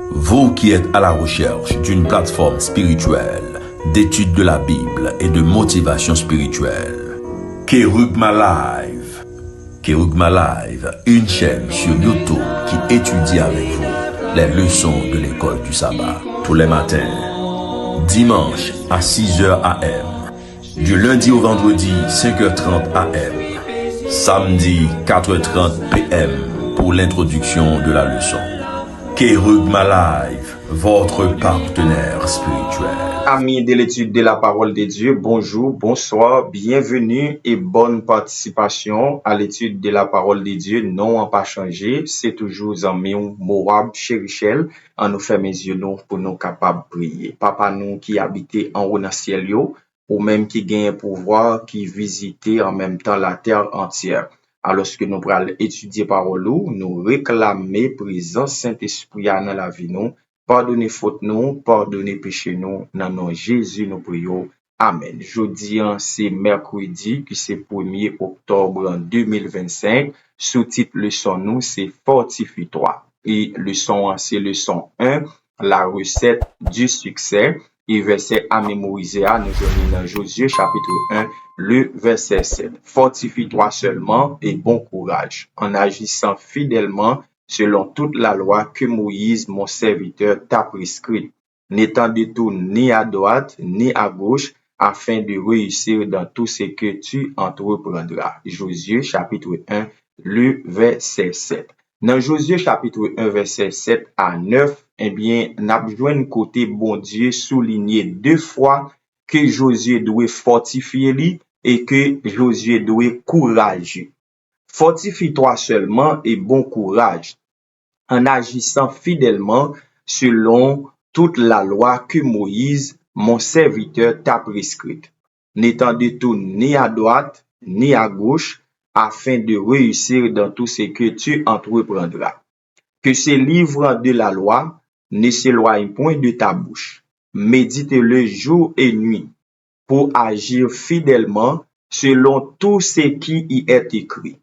Vous qui êtes à la recherche d'une plateforme spirituelle, d'étude de la Bible et de motivation spirituelle, Kerugma Live. Kerugma Live, une chaîne sur YouTube qui étudie avec vous les leçons de l'école du sabbat tous les matins, dimanche à 6h AM, du lundi au vendredi 5h30 AM, samedi 4h30 PM pour l'introduction de la leçon. Kerugma Live, votre partenaire spirituel. Amis de l'étude de la parole de Dieu, bonjour, bonsoir, bienvenue et bonne participation à l'étude de la parole de Dieu. Non, pas changé, c'est toujours en mieux, Moab, Chérichel, en nous fait mes yeux nous pour nous capables de prier. Papa nous qui habite en haut dans le ciel, ou même qui gagne pouvoir, qui visite en même temps la terre entière. Alors que nous allons étudier parole, nous réclamer présence Saint-Esprit dans la vie nous. Pardonnez faute nous, pardonnez péché nous, dans nom Jésus nous prions. Amen. Jeudi, c'est mercredi, qui c'est 1er octobre 2025. Sous-titre leçon nous, c'est Fortifie-toi. Et leçon, c'est leçon 1, la recette du succès. Et verset à mémoriser, nous joignons dans Josué chapitre 1, le verset 7. Fortifie-toi seulement et bon courage, en agissant fidèlement selon toute la loi que Moïse, mon serviteur, t'a prescrite, n'étant détourné ni à droite ni à gauche, afin de réussir dans tout ce que tu entreprendras. Josué chapitre 1, le verset 7. Dans Josué chapitre 1, verset 7 à 9, eh bien, n'a besoin côté bon Dieu souligné deux fois que Josué doit fortifier lui et que Josué doit courager. Fortifie-toi seulement et bon courage, en agissant fidèlement selon toute la loi que Moïse, mon serviteur, t'a prescrite, n'étant détourné ni à droite ni à gauche, afin de réussir dans tout ce que tu entreprendras. Que ces livres de la loi ne s'éloignent point de ta bouche. Médite-le jour et nuit pour agir fidèlement selon tout ce qui y est écrit.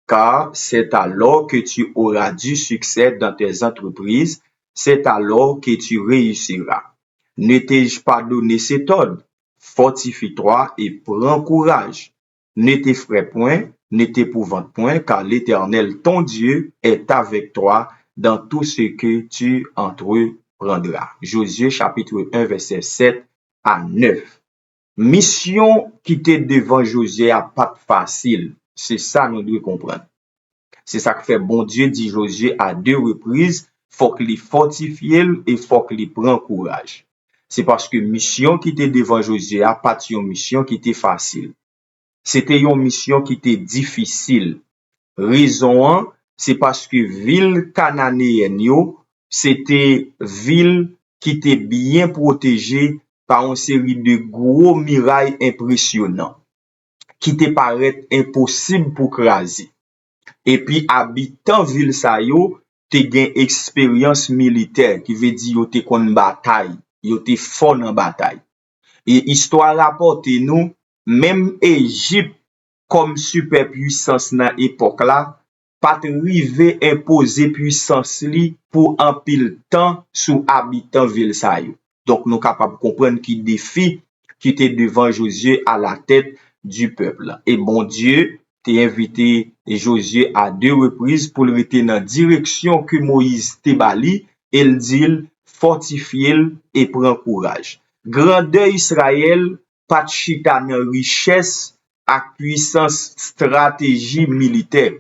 Car c'est alors que tu auras du succès dans tes entreprises, c'est alors que tu réussiras. Ne t'ai-je pas donné cet ordre? Fortifie-toi et prends courage. Ne t'effraie point, ne t'épouvante point, car l'Éternel, ton Dieu, est avec toi dans tout ce que tu entreprendras. Josué chapitre 1, verset 7 à 9. Mission qui était devant Josué a pas facile. C'est ça nous devons comprendre. C'est ça que fait bon Dieu dit Josué à deux reprises, faut qu'il fortifie et faut qu'il prenne courage. C'est parce que mission qui était devant Josué a pas une mission qui était facile. C'était une mission qui était difficile. Raison, c'est parce que ville cananéenne yo, c'était ville qui était bien protégée par une série de gros murailles impressionnants qui te paraît impossible pour craser. Et puis habitant ville sa yo, te gen expérience militaire qui veut dire yo te kon bataille, yo te fort en bataille. Et histoire rapporte nous, même Égypte comme superpuissance dans époque là, pas rive imposer puissance li pour en pile temps sous habitant ville sa yo. Donc nous capable comprendre qui défi qui était devant Josué à la tête du peuple. Et bon Dieu t'a invité Josué à deux reprises pour le rester dans direction que Moïse te bali, et il dit fortifier et prend courage. Grandeur Israël pas chita dans richesse à puissance stratégie militaire,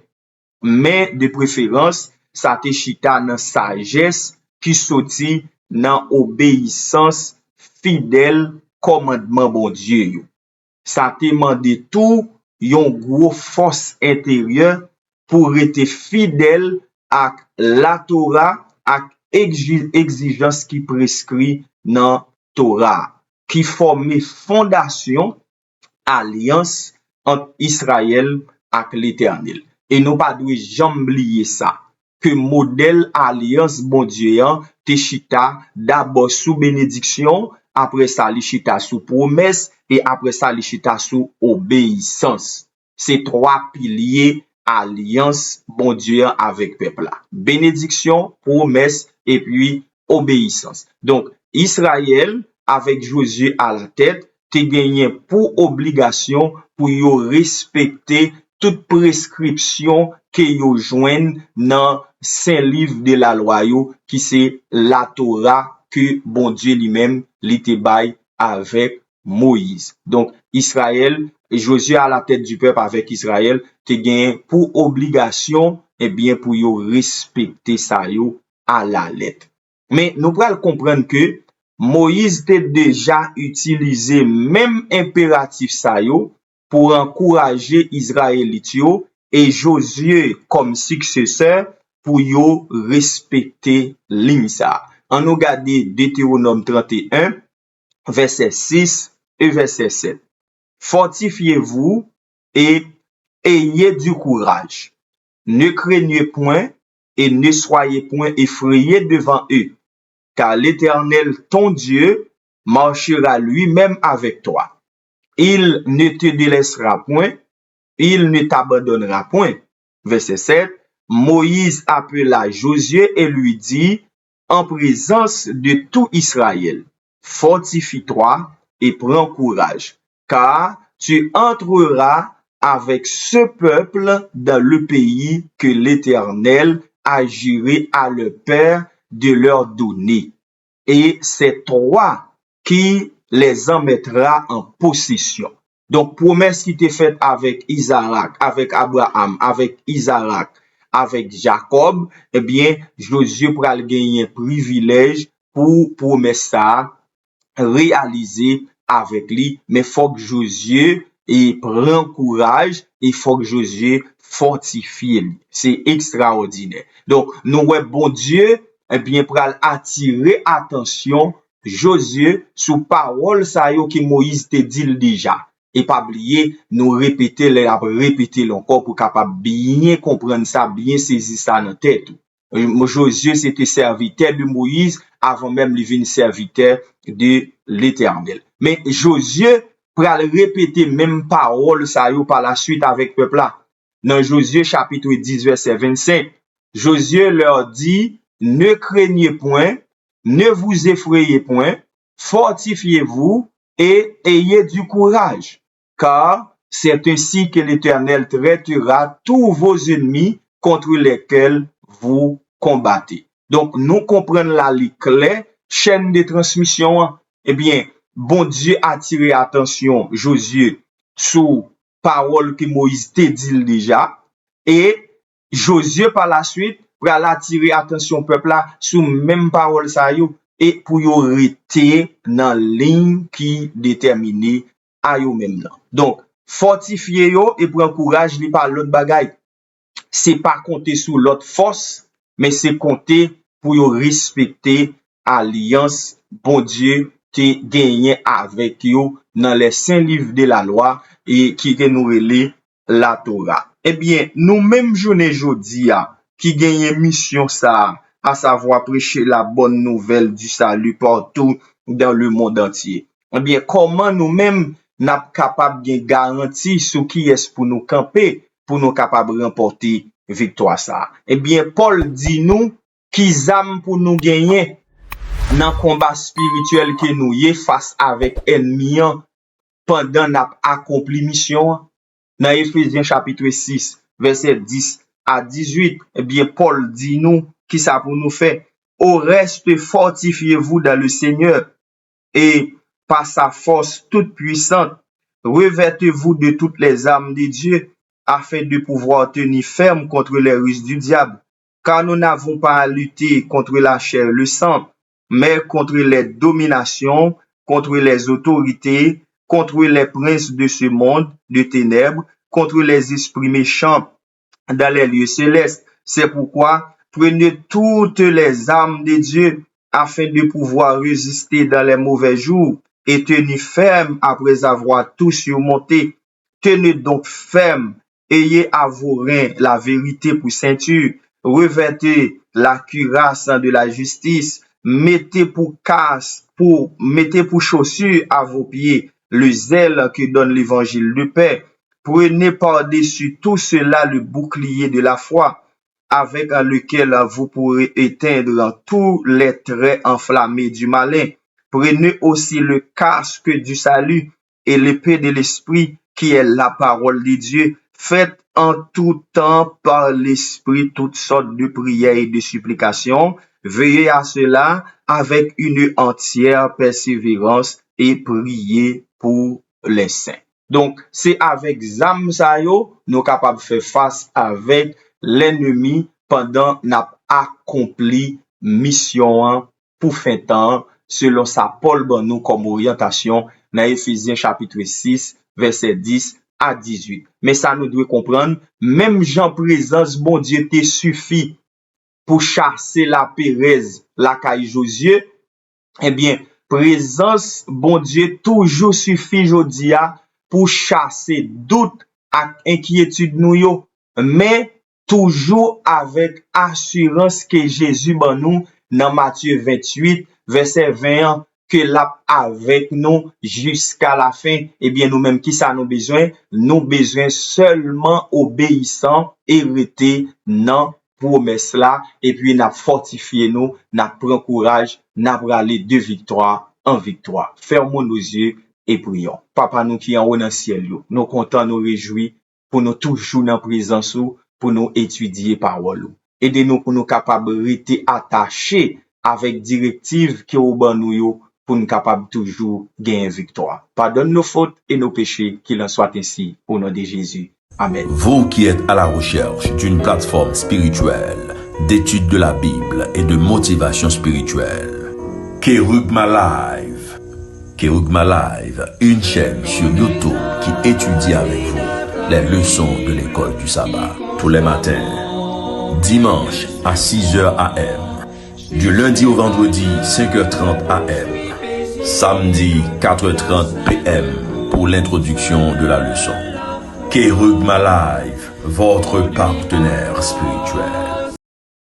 mais de préférence ça te chita dans sagesse qui sorti dans obéissance fidèle commandement bon Dieu. Ça te demande tout yon gros force intérieure pour rester fidèle à la Torah, à exigence qui prescrit dans Torah, qui forme fondation alliance entre Israël et l'Éternel. Et nous pas dwe jamais oublier ça, que modèle alliance bon Dieu te chita d'abord sous bénédiction, après ça li chita sous promesse et après ça li chita sous obéissance. C'est trois piliers alliance bon Dieu avec peuple là. Bénédiction, promesse et puis obéissance. Donc, Israël, avec Josué à la tête, te gagné pour obligation pour yo respecter toute prescription que yo joignent dans Saint livre de la loi yo, qui c'est la Torah que bon Dieu lui-même li te bail avec Moïse. Donc, Israël, Josué à la tête du peuple avec Israël, te gagné pour obligation, eh bien, pour yo respecter ça yo à la lettre. Mais nous pouvons comprendre que Moïse a déjà utilisé même impératif ça yo pour encourager Israélite yo et Josué comme successeur pour yo respecter ligne ça. On nous regarde Deutéronome 31 verset 6 et verset 7. Fortifiez-vous et ayez du courage. Ne craignez point et ne soyez point effrayés devant eux, car l'Éternel, ton Dieu, marchera lui-même avec toi. Il ne te délaissera point, il ne t'abandonnera point. Verset 7, Moïse appela Josué et lui dit, en présence de tout Israël, fortifie-toi et prends courage, car tu entreras avec ce peuple dans le pays que l'Éternel a juré à leur père de leur donner. Et c'est toi qui les en mettras en possession. Donc, promesse qui t'est faite avec Isaac, avec Abraham, avec Isaac, avec Jacob, eh bien, Josué pourra gagner un privilège pour promesse ça réaliser avec lui. Mais faut que Josué prend courage, il faut que Josué fortifie lui. C'est extraordinaire. Donc, nous, ouais, bon Dieu, eh bien, pour attirer attention Josué sous parole ça yo que Moïse te dit déjà. Et pas oublier, nous répéter encore pour capable bien comprendre ça, bien saisir ça dans tête. Josué c'était serviteur de Moïse avant même de devenir serviteur de l'Éternel. Mais Josué pral répéter même parole ça yo par la suite avec peuple là. Dans Josué chapitre 10 verset 25, Josué leur dit: ne craignez point, ne vous effrayez point, fortifiez-vous et ayez du courage, car c'est ainsi que l'Éternel traitera tous vos ennemis contre lesquels vous combattez. Donc, nous comprenons la claire, chaîne de transmission. Eh bien, bon Dieu a tiré attention Josué sous parole que Moïse te dit déjà, et Josué par la suite pour attirer attention peuple là sous même parole ça yo et pour yo rester dans ligne qui déterminée à yo même là. Donc fortifier yo et pour encourager li par l'autre bagaille. C'est pas compter sur l'autre force, mais c'est compter pour yo respecter alliance bon Dieu qui gagné avec yo dans les saints livres de la loi et qui nous relève la Torah. Eh bien, nous-mêmes journée jodi qui gagne mission ça, à savoir prêcher la bonne nouvelle du salut partout dans le monde entier. Eh bien, comment nous-mêmes n'a capable de garantie sur qui est pour nous camper, pour nous capable remporter victoire ça. Eh bien, Paul dit nous qui zam pour nous gagner dans combat spirituel que nous y face avec ennemi pendant n'a accompli mission. Dans Ephésiens chapitre 6, verset 10 à 18, eh bien, Paul dit nous, qui ça pour nous faire? Au reste, fortifiez-vous dans le Seigneur et par sa force toute puissante, revêtez-vous de toutes les armes de Dieu afin de pouvoir tenir ferme contre les ruses du diable. Car nous n'avons pas à lutter contre la chair et le sang, mais contre les dominations, contre les autorités, contre les princes de ce monde de ténèbres, contre les esprits méchants dans les lieux célestes. C'est pourquoi prenez toutes les armes de Dieu afin de pouvoir résister dans les mauvais jours et tenir ferme après avoir tout surmonté. Tenez donc ferme, ayez à vos reins la vérité pour ceinture, revêtez la cuirasse de la justice, mettez pour chaussures à vos pieds le zèle que donne l'évangile de paix. Prenez par-dessus tout cela le bouclier de la foi avec lequel vous pourrez éteindre tous les traits enflammés du malin. Prenez aussi le casque du salut et l'épée de l'esprit qui est la parole de Dieu. Faites en tout temps par l'esprit toutes sortes de prières et de supplications. Veillez à cela avec une entière persévérance et priez pour les saints. Donc, c'est avec zam sa yo, nous capables de faire face avec l'ennemi pendant n'a accompli mission pour fin temps, selon sa Paul ban nous comme orientation dans Éphésiens chapitre 6, verset 10 à 18. Mais ça nous doit comprendre, même Jean présence, bon Dieu te suffit pour chasser la Pérez, la caille Josué, eh bien, présence, bon Dieu, toujours suffit, jodia, pour chasser doute et inquiétude nous yo, mais toujours avec assurance que Jésus ban nous dans Matthieu 28, verset 20, que l'a avec nous jusqu'à la fin. Eh bien, nous-mêmes, qui ça nous besoin? Nous besoin seulement obéissant et rester dans promesse là, et puis n'a fortifié nous, n'a pris courage, n'a aller de victoire en victoire. Fermons nos yeux et prions. Papa nous qui en haut dans le ciel, nous contents, nous réjouis pour nous toujours dans présence pour nous étudier parole. Aidez-nous pour nous capables de rester attachés avec directive qui au ban nous pour nous capables toujours gagner victoire. Pardonne nos fautes et nos péchés, qu'il en soit ainsi au nom de Jésus. Amen. Vous qui êtes à la recherche d'une plateforme spirituelle, d'étude de la Bible et de motivation spirituelle, Kerugma Live. Kerugma Live, une chaîne sur YouTube qui étudie avec vous les leçons de l'école du sabbat tous les matins, dimanche à 6h AM, du lundi au vendredi 5h30 AM, samedi 4h30 PM pour l'introduction de la leçon. Kerugma Live, votre partenaire spirituel.